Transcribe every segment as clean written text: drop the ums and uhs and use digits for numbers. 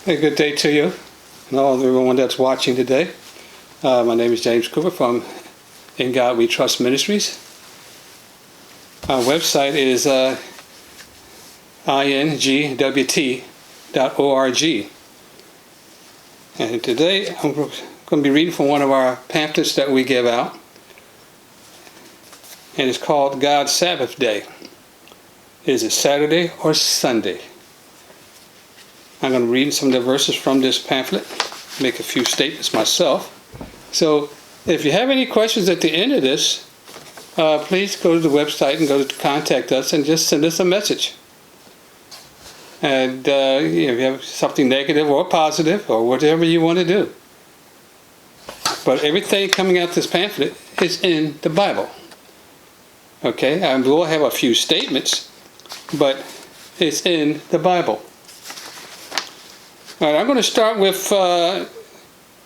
A good day to you and all everyone that's watching today. My name is James Cooper from In God We Trust Ministries. Our website is ingwt.org. And today I'm going to be reading from one of our pamphlets that we give out. And it's called God's Sabbath Day. Is it Saturday or Sunday? I'm going to read some of the verses from this pamphlet, make a few statements myself. So if you have any questions at the end of this, please go to the website and go to contact us and just send us a message. And if you have something negative or positive or whatever you want to do. But everything coming out this pamphlet is in the Bible. Okay, and we'll have a few statements, but it's in the Bible. All right, I'm going to start with the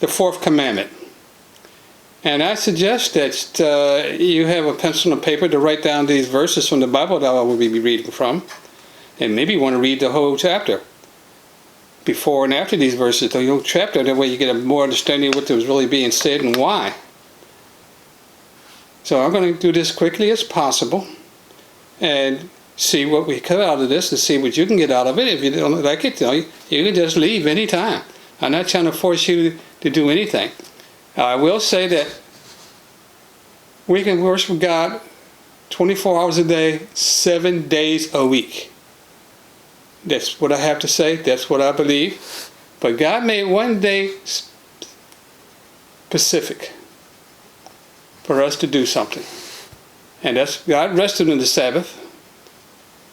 fourth commandment. And I suggest that you have a pencil and paper to write down these verses from the Bible that I will be reading from. And maybe you want to read the whole chapter. Before and after these verses, the whole chapter, that way you get a more understanding of what was really being said and why. So I'm going to do this quickly as possible and see what we cut out of this and see what you can get out of it. If you don't like it, you can just leave anytime. I'm not trying to force you to do anything. I will say that we can worship God 24 hours a day, 7 days a week. That's what I have to say. That's what I believe. But God made one day specific for us to do something. And that's God rested on the Sabbath.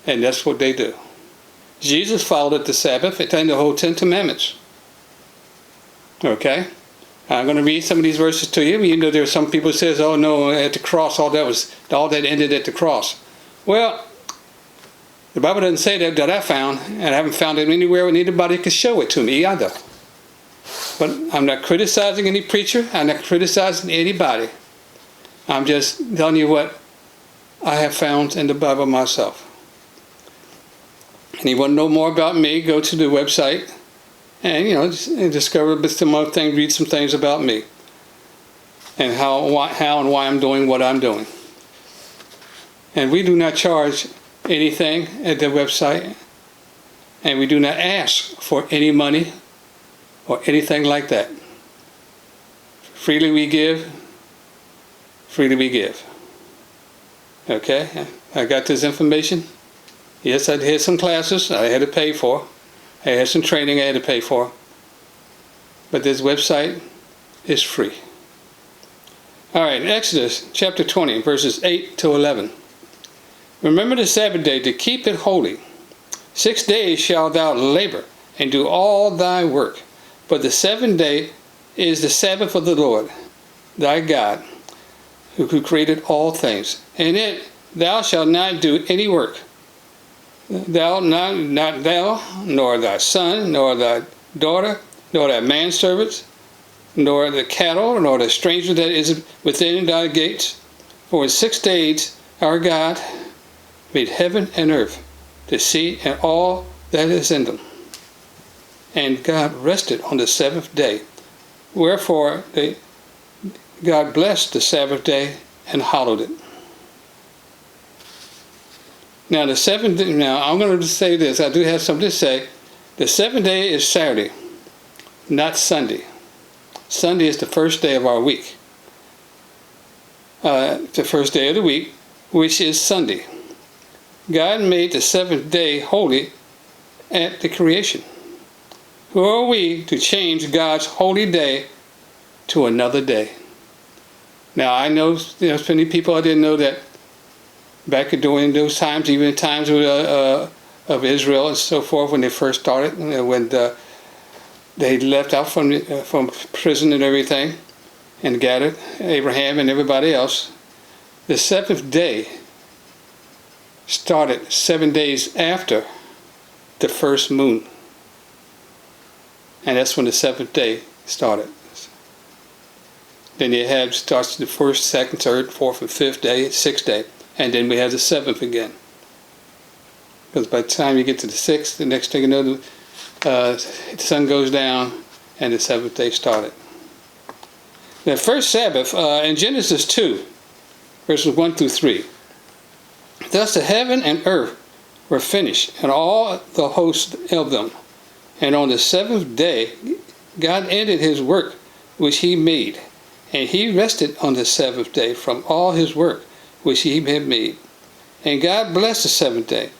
And that's what they do. Jesus followed the Sabbath and the whole 10 Commandments. Okay? I'm going to read some of these verses to you. You know, there are some people who says, "Oh no, at the cross, all that ended at the cross." Well, the Bible doesn't say that I found, and I haven't found it anywhere where anybody could show it to me either. But I'm not criticizing any preacher. I'm not criticizing anybody. I'm just telling you what I have found in the Bible myself. And you want to know more about me, go to the website and, discover some other things, read some things about me and how and why I'm doing what I'm doing. And we do not charge anything at the website, and we do not ask for any money or anything like that. Freely we give, freely we give. Okay? I got this information. Yes, I had some classes I had to pay for. I had some training I had to pay for. But this website is free. All right, Exodus chapter 20, verses 8 to 11. Remember the Sabbath day to keep it holy. 6 days shalt thou labor and do all thy work. But the seventh day is the Sabbath of the Lord, thy God, who created all things. In it thou shalt not do any work. Thou, not thou, nor thy son, nor thy daughter, nor thy manservants, nor the cattle, nor the stranger that is within thy gates. For in 6 days our God made heaven and earth, the sea and all that is in them. And God rested on the seventh day. Wherefore God blessed the Sabbath day and hallowed it. Now I'm going to say this. I do have something to say. The seventh day is Saturday, not Sunday. Sunday is the first day of our week. The first day of the week, which is Sunday. God made the seventh day holy at the creation. Who are we to change God's holy day to another day? Now I know there's plenty of people I didn't know that back during those times, even times of Israel and so forth, when they first started, when they left out from prison and everything, and gathered Abraham and everybody else, the seventh day started 7 days after the first moon, and that's when the seventh day started. Then you have starts the first, second, third, fourth, and fifth day, sixth day. And then we have the seventh again. Because by the time you get to the sixth, the next thing you know, the sun goes down and the seventh day started. The first Sabbath in Genesis 2, verses 1 through 3. Thus the heaven and earth were finished, and all the host of them. And on the seventh day God ended his work which he made, and he rested on the seventh day from all his work which he had made. And God blessed the seventh day,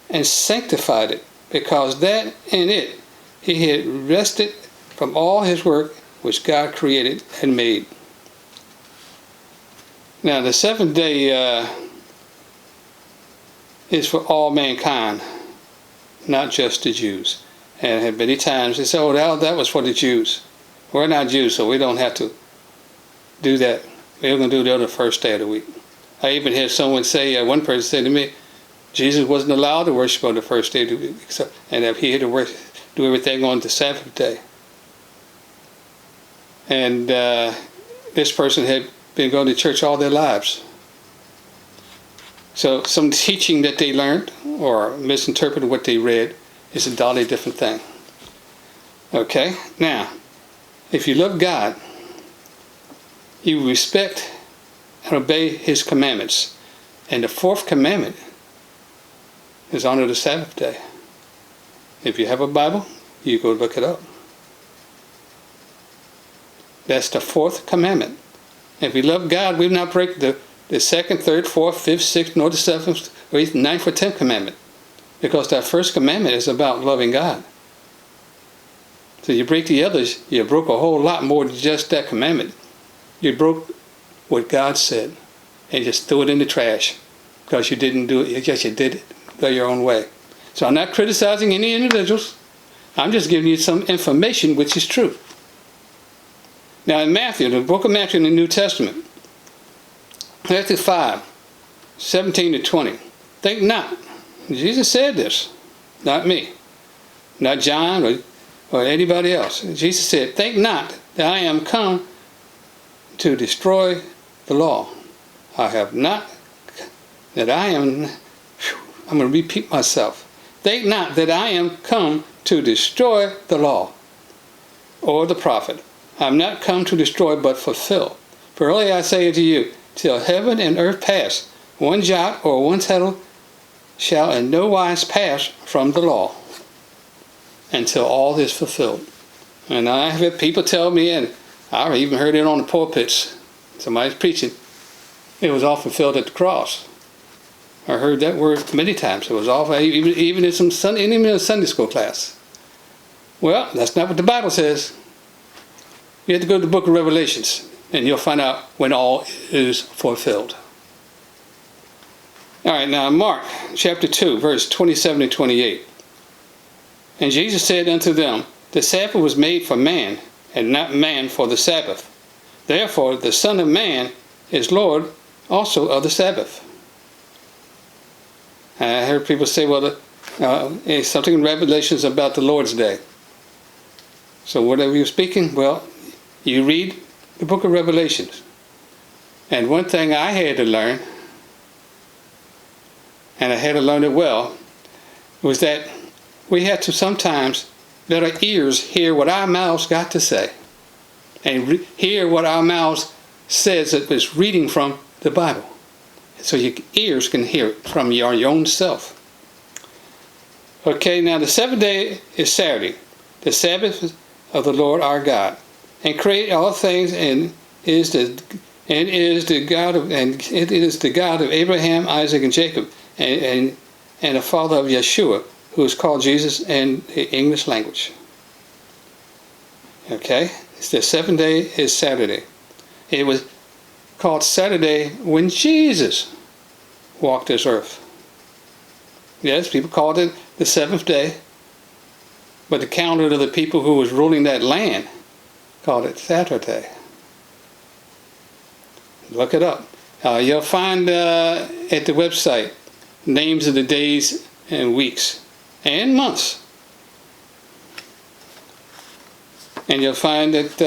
and sanctified it, because that in it he had rested from all his work which God created and made. Now the seventh day is for all mankind, not just the Jews. And many times they say, oh, that was for the Jews. We're not Jews, so we don't have to do that. We're going to do it on the first day of the week. I even had someone say, one person said to me, Jesus wasn't allowed to worship on the first day of the week, and that he had to do everything on the Sabbath day. And this person had been going to church all their lives. So some teaching that they learned or misinterpreted what they read is a totally different thing. Okay? Now, if you love God, you respect and obey his commandments. And the fourth commandment is honor the Sabbath day. If you have a Bible, you go look it up. That's the fourth commandment. If we love God, we will not break the second, third, fourth, fifth, sixth, nor the seventh, or eighth, ninth, or tenth commandment. Because that first commandment is about loving God. So you break the others, you broke a whole lot more than just that commandment. You broke what God said and just threw it in the trash because you didn't do it, you did it go your own way. So I'm not criticizing any individuals. I'm just giving you some information which is true. Now in Matthew, the book of Matthew in the New Testament, Matthew 5, 17 to 20. Think not. Jesus said this, not me, not John or anybody else. Jesus said, think not that I am come to destroy the law. I have not, that I am, I'm going to repeat myself. Think not that I am come to destroy the law or the prophet. I am not come to destroy but fulfill. Verily I say unto you, till heaven and earth pass, one jot or one tittle shall in no wise pass from the law until all is fulfilled. And I have had people tell me, and I've even heard it on the pulpits, somebody's preaching, it was all fulfilled at the cross. I heard that word many times. It was all, even in some Sunday school class. Well, that's not what the Bible says. You have to go to the book of Revelations, and you'll find out when all is fulfilled. All right, now Mark chapter 2, verse 27 and 28. And Jesus said unto them, the Sabbath was made for man, and not man for the Sabbath. Therefore the Son of Man is Lord also of the Sabbath. I heard people say, well, it's something in Revelations about the Lord's Day. So what are you speaking? Well, you read the book of Revelations. And one thing I had to learn, and I had to learn it well, was that we had to sometimes let our ears hear what our mouths got to say. And hear what our mouths says that was reading from the Bible. So your ears can hear it from your own self. Okay, now the seventh day is Saturday, the Sabbath of the Lord our God, and create all things, and it is the God of Abraham, Isaac, and Jacob, and the father of Yeshua, who is called Jesus in the English language. Okay, the seventh day is Saturday. It was called Saturday when Jesus walked this earth. Yes, people called it the seventh day, but the calendar of the people who was ruling that land called it Saturday. Look it up. You'll find at the website names of the days and weeks and months. And you'll find that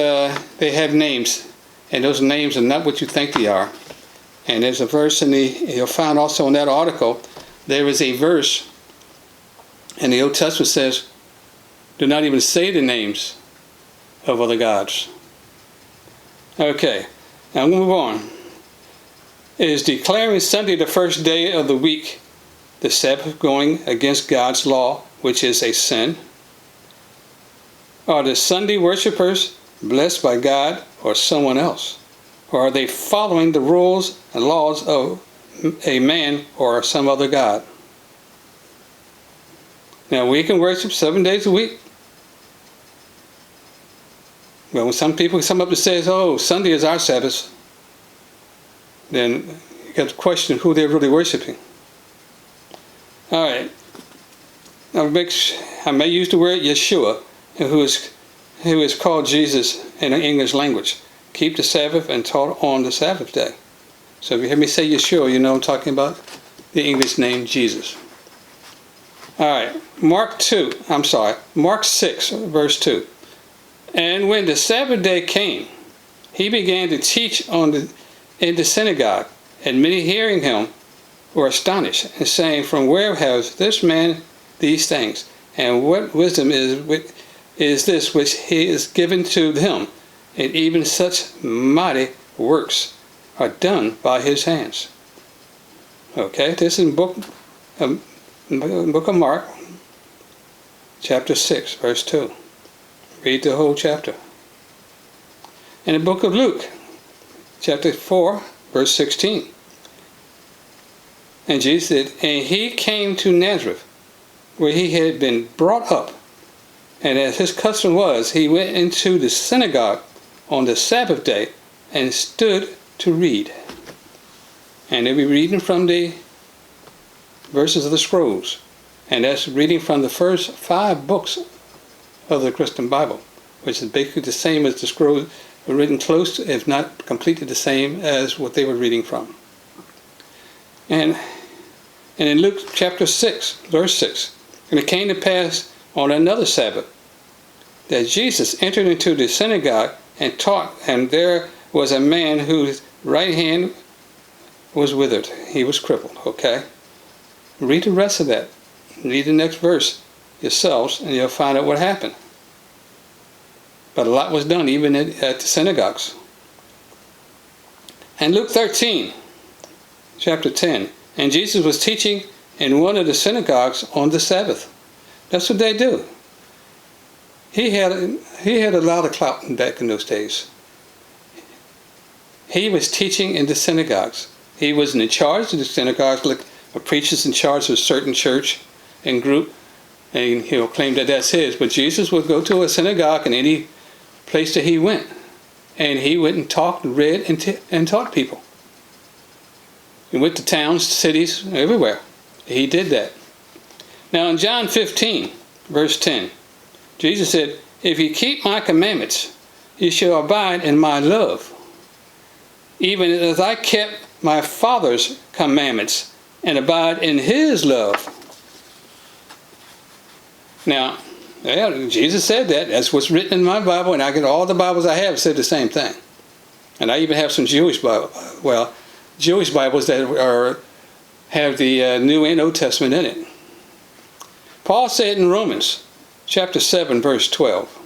they have names, and those names are not what you think they are. And there's a verse you'll find also in that article, there is a verse in the Old Testament says, Do not even say the names of other gods. Okay, now we'll move on. Is declaring Sunday the first day of the week, the Sabbath, going against God's law, which is a sin? Are the Sunday worshipers blessed by God or someone else? Or are they following the rules and laws of a man or some other god? Now, we can worship 7 days a week. But when some people come up and say, oh, Sunday is our Sabbath, then you got to question who they're really worshiping. All right. Now, I may use the word Yeshua, who is called Jesus in the English language. Keep the Sabbath and taught on the Sabbath day. So if you hear me say Yeshua, you know I'm talking about the English name Jesus. All right. Mark 6, verse 2. And when the Sabbath day came, he began to teach in the synagogue, and many hearing him were astonished, and saying, from where has this man these things? And what wisdom is this which he is given to him? And even such mighty works are done by his hands. Okay, this is book of Mark, chapter 6, verse 2. Read the whole chapter. In the book of Luke, chapter 4, verse 16. And Jesus said, and he came to Nazareth, where he had been brought up. And as his custom was, he went into the synagogue on the Sabbath day and stood to read. And they'll be reading from the verses of the scrolls. And that's reading from the first 5 books of the Christian Bible, which is basically the same as the scrolls written close to, if not completely the same as what they were reading from. And in Luke chapter 6, verse 6, and it came to pass on another Sabbath that Jesus entered into the synagogue and taught, and there was a man whose right hand was withered. He was crippled, okay? Read the rest of that. Read the next verse yourselves, and you'll find out what happened. But a lot was done, even at the synagogues. And Luke 13, chapter 10, and Jesus was teaching in one of the synagogues on the Sabbath. That's what they do. He had a lot of clout back in those days. He was teaching in the synagogues. He wasn't in charge of the synagogues like a preacher's in charge of a certain church and group, and he'll claim that that's his. But Jesus would go to a synagogue in any place that he went, and he went and talked, and read, and taught people. He went to towns, cities, everywhere. He did that. Now in John 15, verse 10, Jesus said, if you keep my commandments, you shall abide in my love, even as I kept my Father's commandments and abide in his love. Now, Jesus said that. That's what's written in my Bible, and I get all the Bibles I have said the same thing. And I even have some Jewish Bibles that have the New and Old Testament in it. Paul said in Romans chapter 7, verse 12,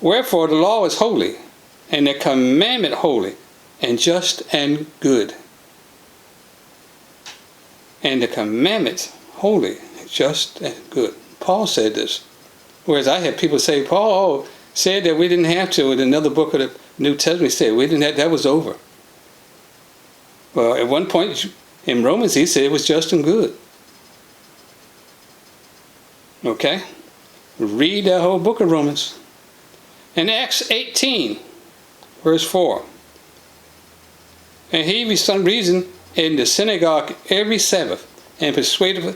wherefore the law is holy, and the commandment holy, and just and good. And the commandment holy, just and good. Paul said this. Whereas I had people say, Paul said that we didn't have to. In another book of the New Testament, he said we didn't have, that was over. Well, at one point in Romans, he said it was just and good. Okay? Read that whole book of Romans. In Acts 18, verse 4, and he, for some reason, in the synagogue every Sabbath, and persuaded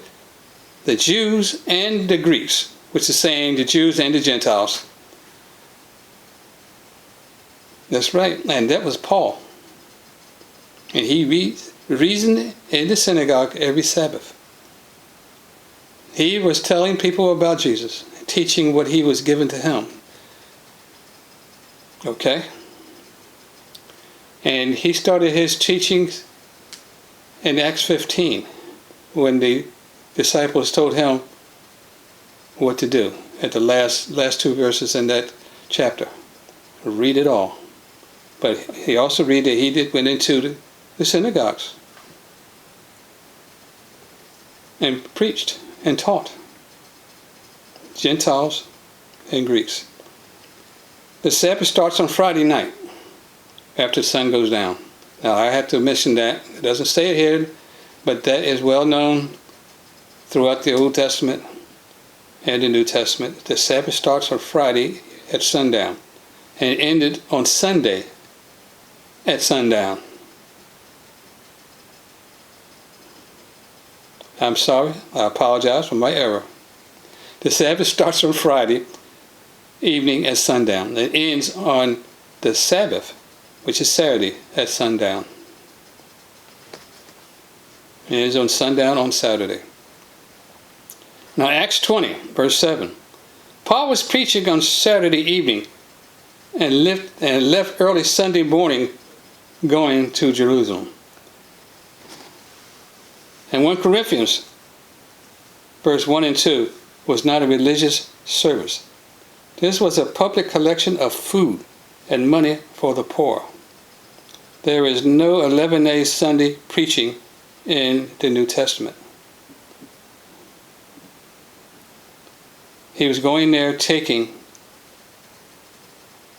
the Jews and the Greeks, which is saying the Jews and the Gentiles. That's right, and that was Paul. And he reasoned in the synagogue every Sabbath. He was telling people about Jesus, teaching what he was given to him. Okay? And he started his teachings in Acts 15, when the disciples told him what to do at the last two verses in that chapter. Read it all. But he also read that he went into the synagogues and preached and taught Gentiles and Greeks. The Sabbath starts on Friday night after the sun goes down. Now I have to mention that. It doesn't say it here, but that is well known throughout the Old Testament and the New Testament. The Sabbath starts on Friday at sundown and ended on Sunday at sundown. I'm sorry, I apologize for my error. The Sabbath starts on Friday evening at sundown. It ends on the Sabbath, which is Saturday, at sundown. It ends on sundown on Saturday. Now Acts 20, verse 7. Paul was preaching on Saturday evening and left early Sunday morning going to Jerusalem. And 1 Corinthians, verse 1 and 2, was not a religious service. This was a public collection of food and money for the poor. There is no 11-day Sunday preaching in the New Testament. He was going there taking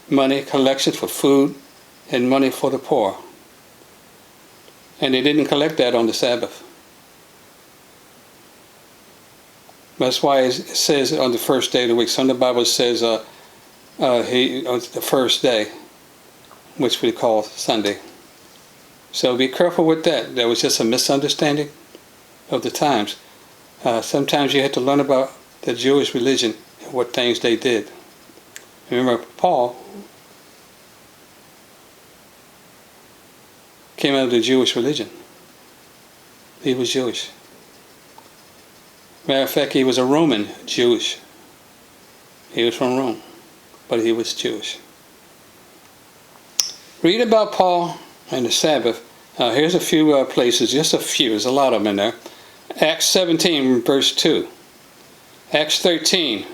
money, collections for food and money for the poor. And they didn't collect that on the Sabbath. That's why it says on the first day of the week. Some of the Bible says on the first day, which we call Sunday. So be careful with that. There was just a misunderstanding of the times. Sometimes you have to learn about the Jewish religion and what things they did. Remember, Paul came out of the Jewish religion. He was Jewish. Matter of fact, he was a Roman Jewish. He was from Rome, but he was Jewish. Read about Paul and the Sabbath. Here's a few places, just a few. There's a lot of them in there. Acts 17, verse 2. Acts 13,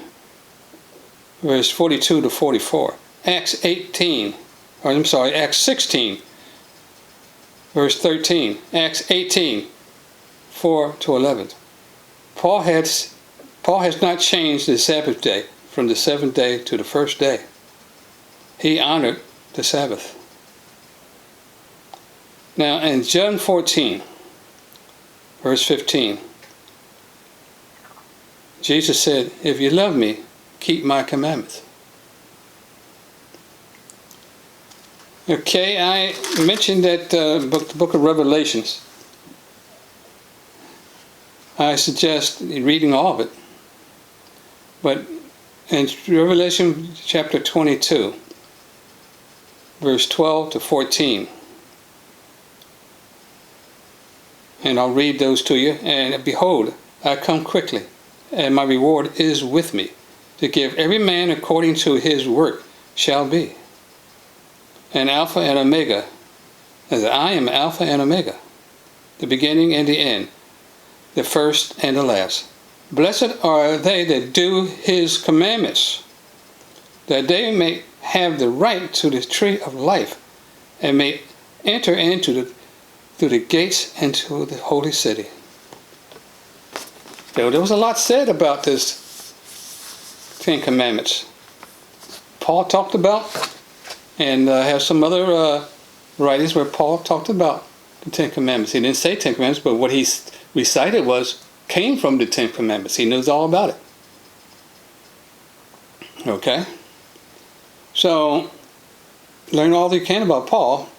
verse 42 to 44. Acts 16, verse 13. Acts 18, 4 to 11. Paul has not changed the Sabbath day from the seventh day to the first day. He honored the Sabbath. Now in John 14, verse 15, Jesus said, "If you love me, keep my commandments." Okay, I mentioned that the book of Revelations. I suggest reading all of it. But in Revelation chapter 22, verse 12 to 14, and I'll read those to you. And behold, I come quickly, and my reward is with me, to give every man according to his work shall be. And Alpha and Omega, as I am Alpha and Omega, the beginning and the end, the first and the last. Blessed are they that do his commandments, that they may have the right to the tree of life, and may enter into through the gates into the holy city. There was a lot said about this Ten Commandments. Paul talked about, and have some other writings where Paul talked about the Ten Commandments. He didn't say Ten Commandments, but what he recited came from the Ten Commandments. He knows all about it. Okay? So, learn all you can about Paul,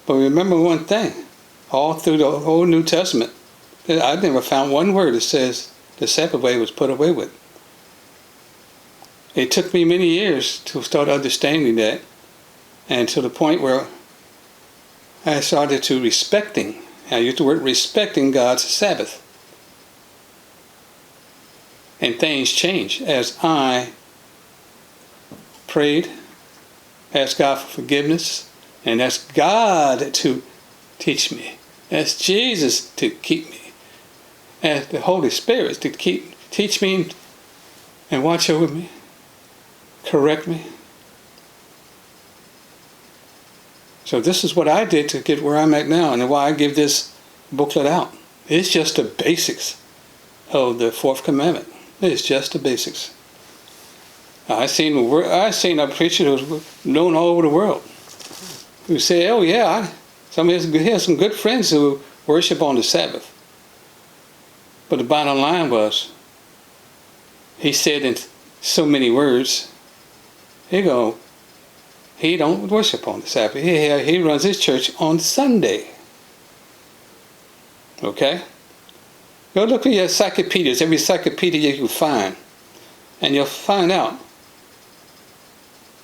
but remember one thing. All through the whole New Testament, I never found one word that says the Sabbath way was put away with. It took me many years to start understanding that, and to the point where I started to respecting. I use the word respecting God's Sabbath. And things changed as I prayed, asked God for forgiveness, and asked God to teach me. Asked Jesus to keep me. Asked the Holy Spirit to teach me and watch over me, correct me. So this is what I did to get where I'm at now, and why I give this booklet out. It's just the basics of the fourth commandment. It's just the basics. I seen a preacher who was known all over the world who said, "Oh yeah, he has some good friends who worship on the Sabbath." But the bottom line was, he said in so many words, he don't worship on the Sabbath. He runs his church on Sunday. Okay? Go look at your encyclopedias, every encyclopedia you can find, and you'll find out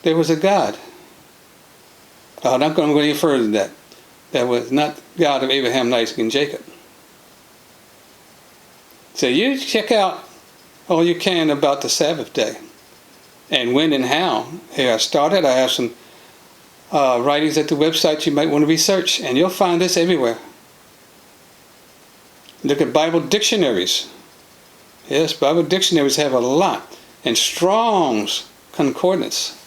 there was a God. I'm not going to go any further than that. That was not God of Abraham, Isaac, and Jacob. So you check out all you can about the Sabbath day and when and how it got started. I have some writings at the website you might want to research, and you'll find this everywhere. Look at Bible dictionaries. Yes, Bible dictionaries have a lot. And Strong's Concordance.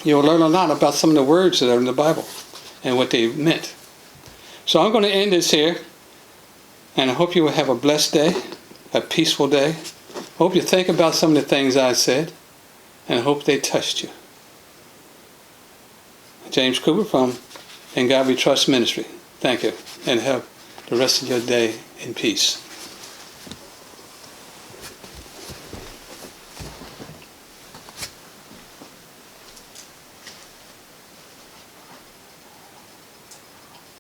You'll learn a lot about some of the words that are in the Bible and what they meant. So I'm going to end this here, and I hope you will have a blessed day, a peaceful day. I hope you think about some of the things I said, and I hope they touched you. James Cooper from In God We Trust Ministry. Thank you, and have the rest of your day in peace.